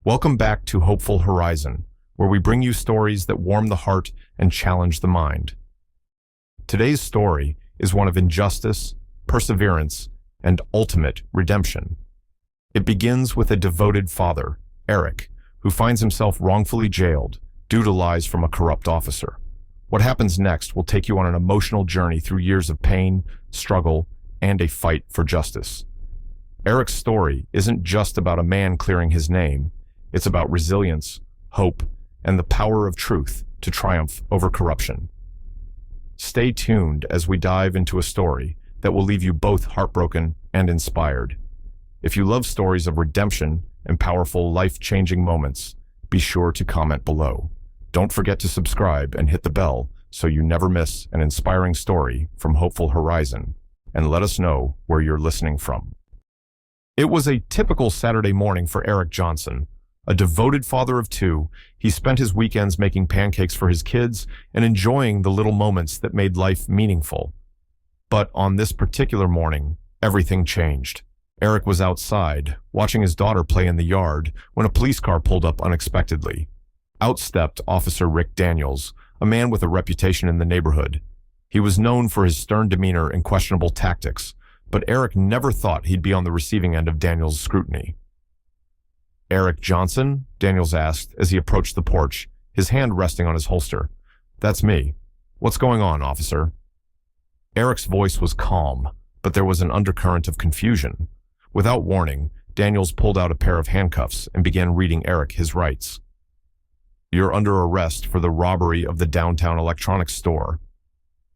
Welcome back to Hopeful Horizon, where we bring you stories that warm the heart and challenge the mind. Today's story is one of injustice, perseverance, and ultimate redemption. It begins with a devoted father, Eric, who finds himself wrongfully jailed due to lies from a corrupt officer. What happens next will take you on an emotional journey through years of pain, struggle, and a fight for justice. Eric's story isn't just about a man clearing his name. It's about resilience, hope, and the power of truth to triumph over corruption. Stay tuned as we dive into a story that will leave you both heartbroken and inspired. If you love stories of redemption and powerful life-changing moments, be sure to comment below. Don't forget to subscribe and hit the bell so you never miss an inspiring story from Hopeful Horizon, and let us know where you're listening from. It was a typical Saturday morning for Eric Johnson. A devoted father of two, he spent his weekends making pancakes for his kids and enjoying the little moments that made life meaningful. But on this particular morning, everything changed. Eric was outside, watching his daughter play in the yard, when a police car pulled up unexpectedly. Out stepped Officer Rick Daniels, a man with a reputation in the neighborhood. He was known for his stern demeanor and questionable tactics, but Eric never thought he'd be on the receiving end of Daniels' scrutiny. "Eric Johnson?" Daniels asked as he approached the porch, his hand resting on his holster. "That's me. What's going on, officer?" Eric's voice was calm, but there was an undercurrent of confusion. Without warning, Daniels pulled out a pair of handcuffs and began reading Eric his rights. "You're under arrest for the robbery of the downtown electronics store."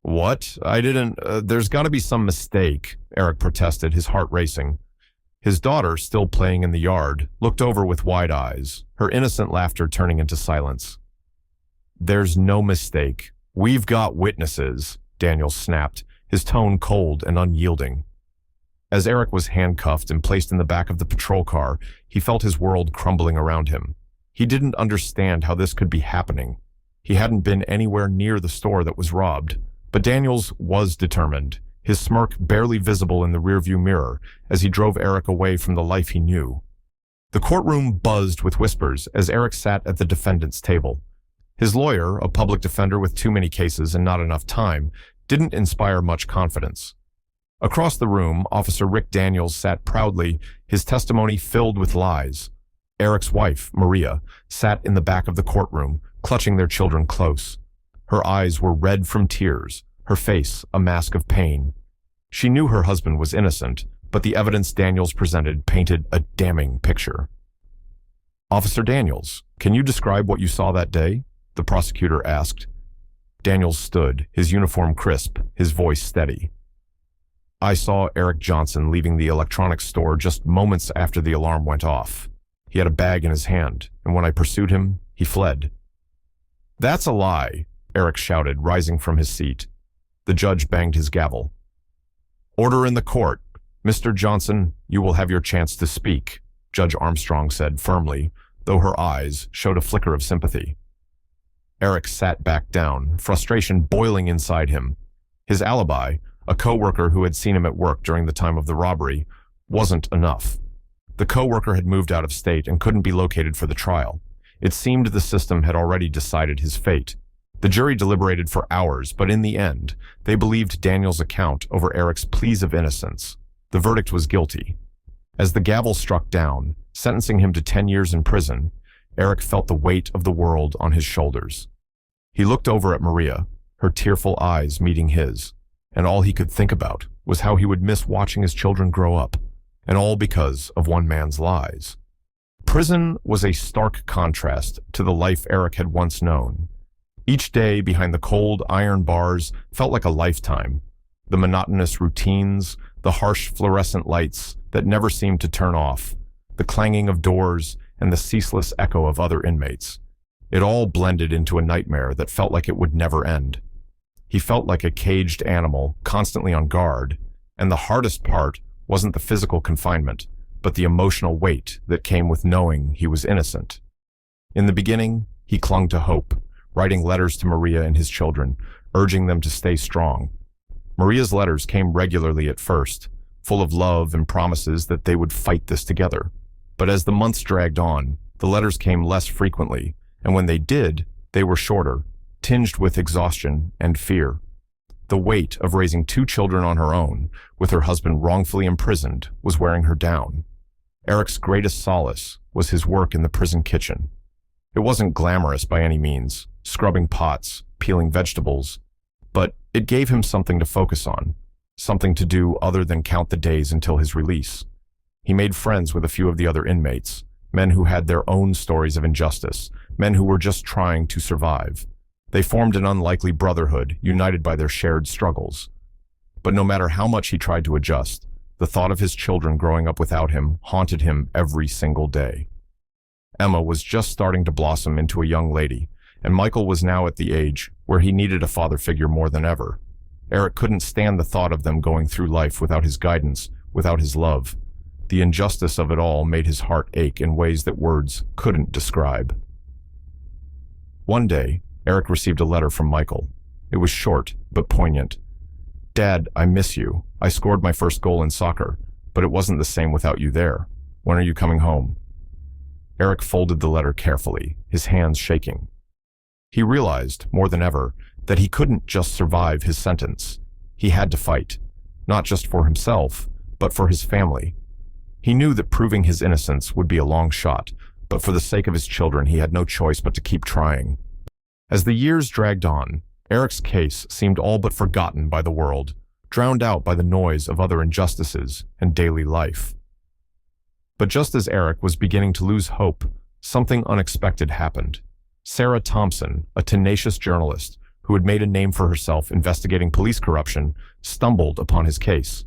"What? I didn't... there's got to be some mistake," Eric protested, his heart racing. His daughter, still playing in the yard, looked over with wide eyes, her innocent laughter turning into silence. "There's no mistake. We've got witnesses," Daniels snapped, his tone cold and unyielding. As Eric was handcuffed and placed in the back of the patrol car, he felt his world crumbling around him. He didn't understand how this could be happening. He hadn't been anywhere near the store that was robbed. But Daniels was determined, his smirk barely visible in the rearview mirror as he drove Eric away from the life he knew. The courtroom buzzed with whispers as Eric sat at the defendant's table. His lawyer, a public defender with too many cases and not enough time, didn't inspire much confidence. Across the room, Officer Rick Daniels sat proudly, his testimony filled with lies. Eric's wife, Maria, sat in the back of the courtroom, clutching their children close. Her eyes were red from tears, her face a mask of pain. She knew her husband was innocent, but the evidence Daniels presented painted a damning picture. "Officer Daniels, can you describe what you saw that day?" the prosecutor asked. Daniels stood, his uniform crisp, his voice steady. "I saw Eric Johnson leaving the electronics store just moments after the alarm went off. He had a bag in his hand, and when I pursued him, he fled." "That's a lie," Eric shouted, rising from his seat. The judge banged his gavel. "Order in the court. Mr. Johnson, you will have your chance to speak," Judge Armstrong said firmly, though her eyes showed a flicker of sympathy. Eric sat back down, frustration boiling inside him. His alibi, a co-worker who had seen him at work during the time of the robbery, wasn't enough. The co-worker had moved out of state and couldn't be located for the trial. It seemed the system had already decided his fate. The jury deliberated for hours, but in the end, they believed Daniels' account over Eric's pleas of innocence. The verdict was guilty. As the gavel struck down, sentencing him to 10 years in prison, Eric felt the weight of the world on his shoulders. He looked over at Maria, her tearful eyes meeting his, and all he could think about was how he would miss watching his children grow up, and all because of one man's lies. Prison was a stark contrast to the life Eric had once known. Each day behind the cold iron bars felt like a lifetime. The monotonous routines, the harsh fluorescent lights that never seemed to turn off, the clanging of doors, and the ceaseless echo of other inmates. It all blended into a nightmare that felt like it would never end. He felt like a caged animal, constantly on guard, and the hardest part wasn't the physical confinement, but the emotional weight that came with knowing he was innocent. In the beginning, he clung to hope, writing letters to Maria and his children, urging them to stay strong. Maria's letters came regularly at first, full of love and promises that they would fight this together. But as the months dragged on, The letters came less frequently, and when they did, they were shorter, tinged with exhaustion and fear. The weight of raising 2 children on her own, with her husband wrongfully imprisoned, was wearing her down. Eric's greatest solace was his work in the prison kitchen. It wasn't glamorous by any means, scrubbing pots, peeling vegetables, but it gave him something to focus on, something to do other than count the days until his release. He made friends with a few of the other inmates, men who had their own stories of injustice, men who were just trying to survive. They formed an unlikely brotherhood, united by their shared struggles. But no matter how much he tried to adjust, the thought of his children growing up without him haunted him every single day. Emma was just starting to blossom into a young lady, and Michael was now at the age where he needed a father figure more than ever. Eric couldn't stand the thought of them going through life without his guidance, without his love. The injustice of it all made his heart ache in ways that words couldn't describe. One day, Eric received a letter from Michael. It was short, but poignant. "Dad, I miss you. I scored my first goal in soccer, but it wasn't the same without you there. When are you coming home?" Eric folded the letter carefully, his hands shaking. He realized, more than ever, that he couldn't just survive his sentence. He had to fight, not just for himself, but for his family. He knew that proving his innocence would be a long shot, but for the sake of his children, he had no choice but to keep trying. As the years dragged on, Eric's case seemed all but forgotten by the world, drowned out by the noise of other injustices and daily life. But just as Eric was beginning to lose hope, something unexpected happened. Sarah Thompson, a tenacious journalist who had made a name for herself investigating police corruption, stumbled upon his case.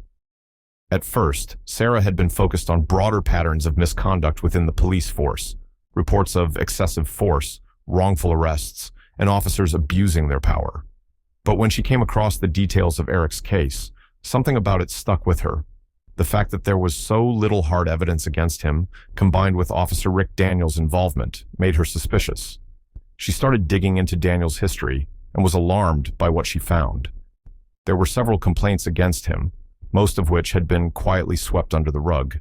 At first, Sarah had been focused on broader patterns of misconduct within the police force, reports of excessive force, wrongful arrests, and officers abusing their power. But when she came across the details of Eric's case, something about it stuck with her. The fact that there was so little hard evidence against him, combined with Officer Rick Daniels' involvement, made her suspicious. She started digging into Daniels' history and was alarmed by what she found. There were several complaints against him, most of which had been quietly swept under the rug.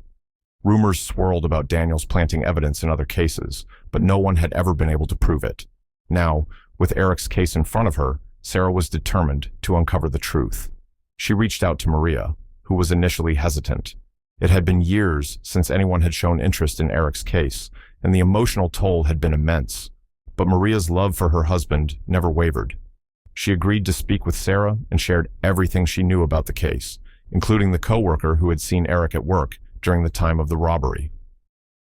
Rumors swirled about Daniels planting evidence in other cases, but no one had ever been able to prove it. Now, with Eric's case in front of her, Sarah was determined to uncover the truth. She reached out to Maria, who was initially hesitant. It had been years since anyone had shown interest in Eric's case, and the emotional toll had been immense. But Maria's love for her husband never wavered. She agreed to speak with Sarah and shared everything she knew about the case, including the coworker who had seen Eric at work during the time of the robbery.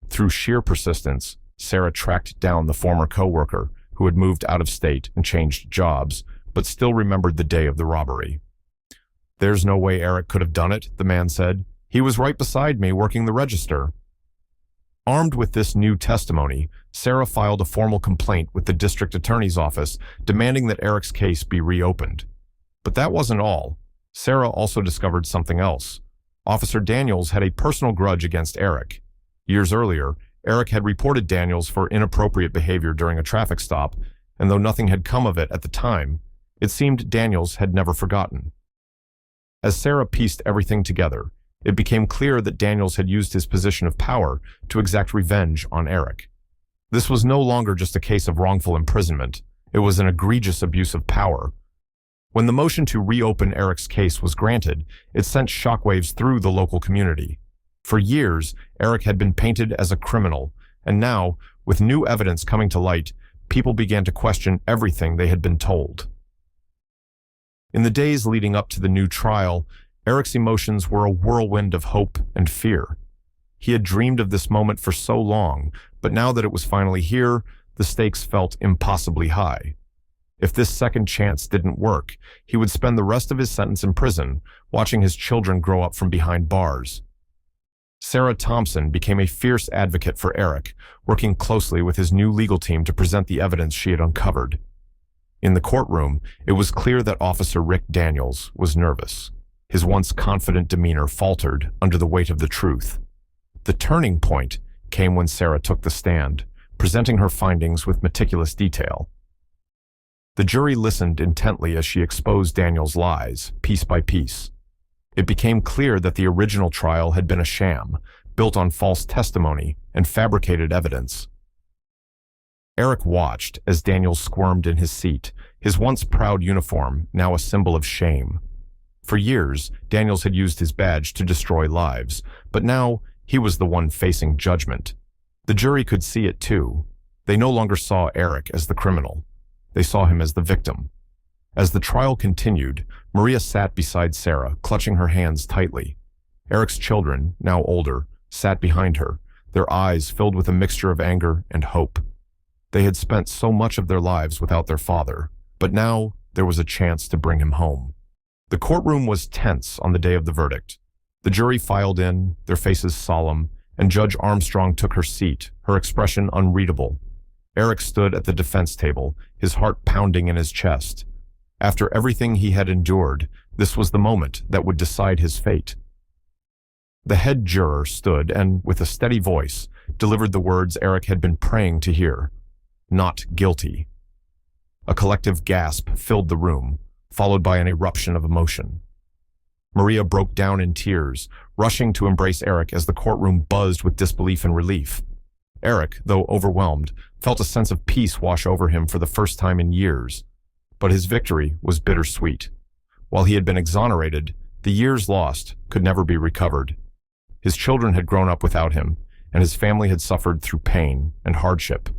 Through sheer persistence, Sarah tracked down the former coworker who had moved out of state and changed jobs, but still remembered the day of the robbery. "There's no way Eric could have done it," the man said. "He was right beside me working the register." Armed with this new testimony, Sarah filed a formal complaint with the district attorney's office demanding that Eric's case be reopened. But that wasn't all. Sarah also discovered something else. Officer Daniels had a personal grudge against Eric. Years earlier, Eric had reported Daniels for inappropriate behavior during a traffic stop, and though nothing had come of it at the time, it seemed Daniels had never forgotten. As Sarah pieced everything together, it became clear that Daniels had used his position of power to exact revenge on Eric. This was no longer just a case of wrongful imprisonment. It was an egregious abuse of power. When the motion to reopen Eric's case was granted, it sent shockwaves through the local community. For years, Eric had been painted as a criminal, and now, with new evidence coming to light, people began to question everything they had been told. In the days leading up to the new trial, Eric's emotions were a whirlwind of hope and fear. He had dreamed of this moment for so long, but now that it was finally here, the stakes felt impossibly high. If this second chance didn't work, he would spend the rest of his sentence in prison, watching his children grow up from behind bars. Sarah Thompson became a fierce advocate for Eric, working closely with his new legal team to present the evidence she had uncovered. In the courtroom, it was clear that Officer Rick Daniels was nervous. His once confident demeanor faltered under the weight of the truth. The turning point came when Sarah took the stand, presenting her findings with meticulous detail. The jury listened intently as she exposed Daniels' lies, piece by piece. It became clear that the original trial had been a sham, built on false testimony and fabricated evidence. Eric watched as Daniel squirmed in his seat, his once proud uniform now a symbol of shame. For years, Daniels had used his badge to destroy lives, but now he was the one facing judgment. The jury could see it too. They no longer saw Eric as the criminal. They saw him as the victim. As the trial continued, Maria sat beside Sarah, clutching her hands tightly. Eric's children, now older, sat behind her, their eyes filled with a mixture of anger and hope. They had spent so much of their lives without their father, but now there was a chance to bring him home. The courtroom was tense on the day of the verdict. The jury filed in, their faces solemn, and Judge Armstrong took her seat, her expression unreadable. Eric stood at the defense table, his heart pounding in his chest. After everything he had endured, this was the moment that would decide his fate. The head juror stood and, with a steady voice, delivered the words Eric had been praying to hear. Not guilty. A collective gasp filled the room, followed by an eruption of emotion. Maria broke down in tears, rushing to embrace Eric as the courtroom buzzed with disbelief and relief. Eric, though overwhelmed, felt a sense of peace wash over him for the first time in years. But his victory was bittersweet. While he had been exonerated, the years lost could never be recovered. His children had grown up without him, and his family had suffered through pain and hardship.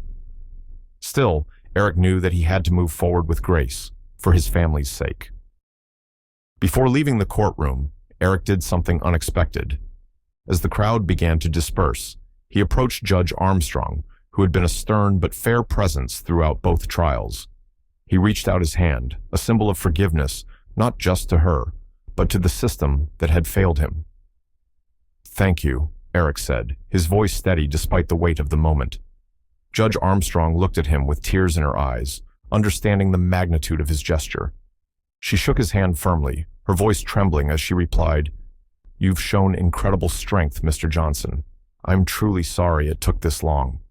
Still, Eric knew that he had to move forward with grace, for his family's sake. Before leaving the courtroom, Eric did something unexpected. As the crowd began to disperse, he approached Judge Armstrong, who had been a stern but fair presence throughout both trials. He reached out his hand, a symbol of forgiveness, not just to her, but to the system that had failed him. "Thank you," Eric said, his voice steady despite the weight of the moment. Judge Armstrong looked at him with tears in her eyes, understanding the magnitude of his gesture. She shook his hand firmly, her voice trembling as she replied, "You've shown incredible strength, Mr. Johnson. I'm truly sorry it took this long."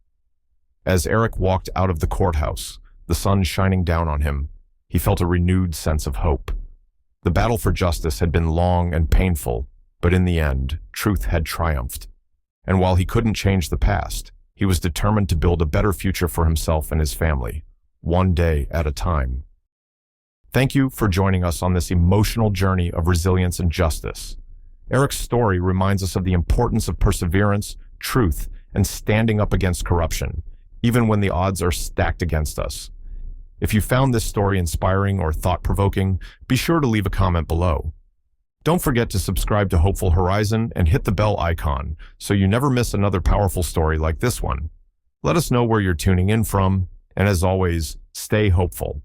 As Eric walked out of the courthouse, the sun shining down on him, he felt a renewed sense of hope. The battle for justice had been long and painful, but in the end, truth had triumphed. And while he couldn't change the past, he was determined to build a better future for himself and his family, one day at a time. Thank you for joining us on this emotional journey of resilience and justice. Eric's story reminds us of the importance of perseverance, truth, and standing up against corruption, even when the odds are stacked against us. If you found this story inspiring or thought-provoking, be sure to leave a comment below. Don't forget to subscribe to Hopeful Horizon and hit the bell icon so you never miss another powerful story like this one. Let us know where you're tuning in from, and as always, stay hopeful.